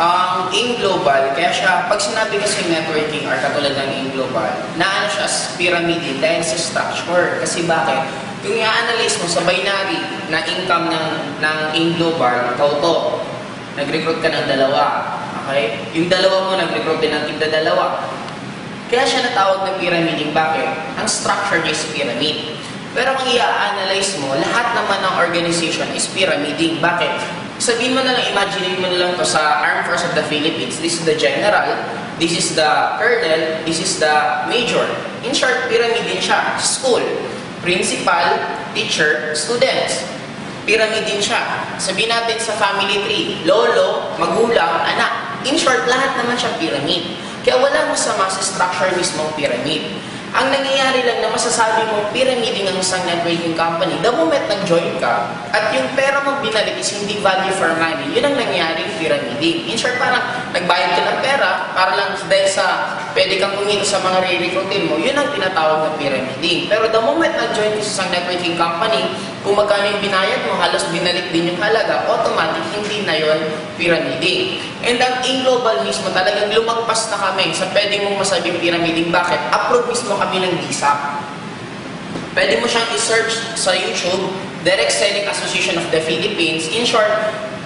Ang AIM Global, kaya siya, pag sinabi kasi networking or katulad ng AIM Global, naano siya as pyramid dahil sa structure. Kasi bakit? Yung i-analyze mo sa binary na income ng AIM Global, ikaw to, nag-recruit ka ng dalawa. Okay? Yung dalawa mo, nag-recruit din ng tigda-dalawa. Kaya siya natawag na pyramiding. Bakit? Ang structure niya is pyramid. Pero kung i-analyze mo, lahat naman ng organization is pyramiding. Bakit? Sabihin mo na lang, imagine mo na lang to sa Armed Forces of the Philippines. This is the general, this is the colonel, this is the major. In short, pyramid din siya. School, principal, teacher, students. Pyramid din siya. Sabihin natin sa family tree, lolo, magulang, anak. In short, lahat naman siya pyramid. Kaya wala masama sa structure mismo pyramid. Ang nangyayari lang na masasabi mo pyramiding ang isang networking company, the moment nag-join ka, at yung pera mo binalik is hindi value for money, yun ang nangyayari pyramiding. In short, parang nagbayad ka ng pera, para lang dahil sa pwede kang kumita sa mga re-recruitin mo, yun ang tinatawag na pyramiding. Pero the moment nag-join ka sa isang networking company, kung magkano yung binayad mo, halos binalik din yung halaga, automatic hindi na yun pyramiding. And ang AIM Global mismo, talagang lumagpas na kami sa pwede mong masabing pyramiding. Bakit? Approve mismo kami ng DSAP. Pwede mo siyang i-search sa YouTube, Direct Selling Association of the Philippines. In short,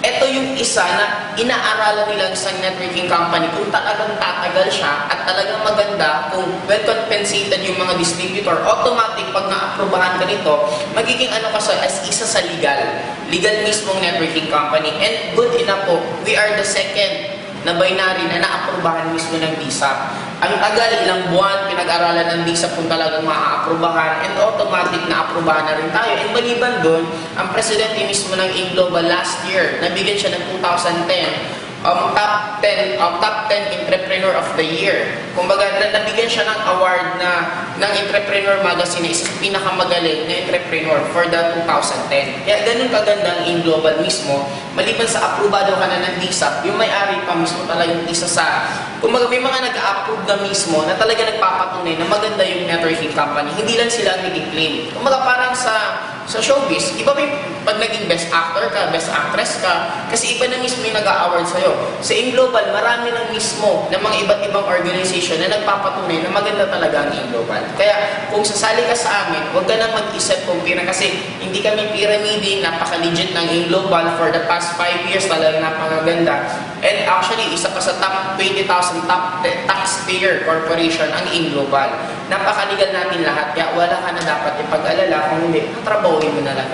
ito yung isa na inaaralan nilang sa networking company kung talagang tatagal siya at talagang maganda kung well compensated yung mga distributor. Automatic, pag na-aprobahan ka nito, magiging ano ka as isa sa legal mismong networking company. And good enough po, we are the second na binary na na-aprobahan mismo ng DSAP. Ang tagal, ilang buwan, pinag-aralan ng DSAP kung talagang ma-aprobahan, and automatic na-aprobahan na rin tayo. And maliban doon, ang presidente mismo ng AIM Global last year, nabigyan siya ng 2010, top 10 Entrepreneur of the Year. Kumbaga, nabigyan siya ng award ng Entrepreneur Magazine na isa sa pinakamagaling na entrepreneur for the 2010. Kaya ganun kaganda ang AIM Global mismo. Maliban sa aprobado ka na ng DSAP, yung may-ari pa mismo talagang isa sa... Kumbaga, may mga nag-a-approve na mismo na talaga nagpapatunay na maganda yung networking company. Hindi lang sila ang nag-claim. Kumbaga, parang sa showbiz, iba ba yung pag naging best actor ka, best actress ka, kasi iba na mismo yung nag-a-award sa'yo. Sa AIM Global, marami na mismo ng mga iba't ibang organization na nagpapatunay na maganda talaga ang AIM Global. Kaya kung sasali ka sa amin, huwag ka nang mag-isip kung pira kasi hindi kami pyramiding, napaka-legit ng AIM Global for the past 5 years, talagang napakaganda. And actually, isa pa sa top 20,000 top taxpayer corporation ang AIM Global. Napakaligal natin lahat, kaya wala ka na dapat ipag-alala kung hindi, trabahuin mo na lang.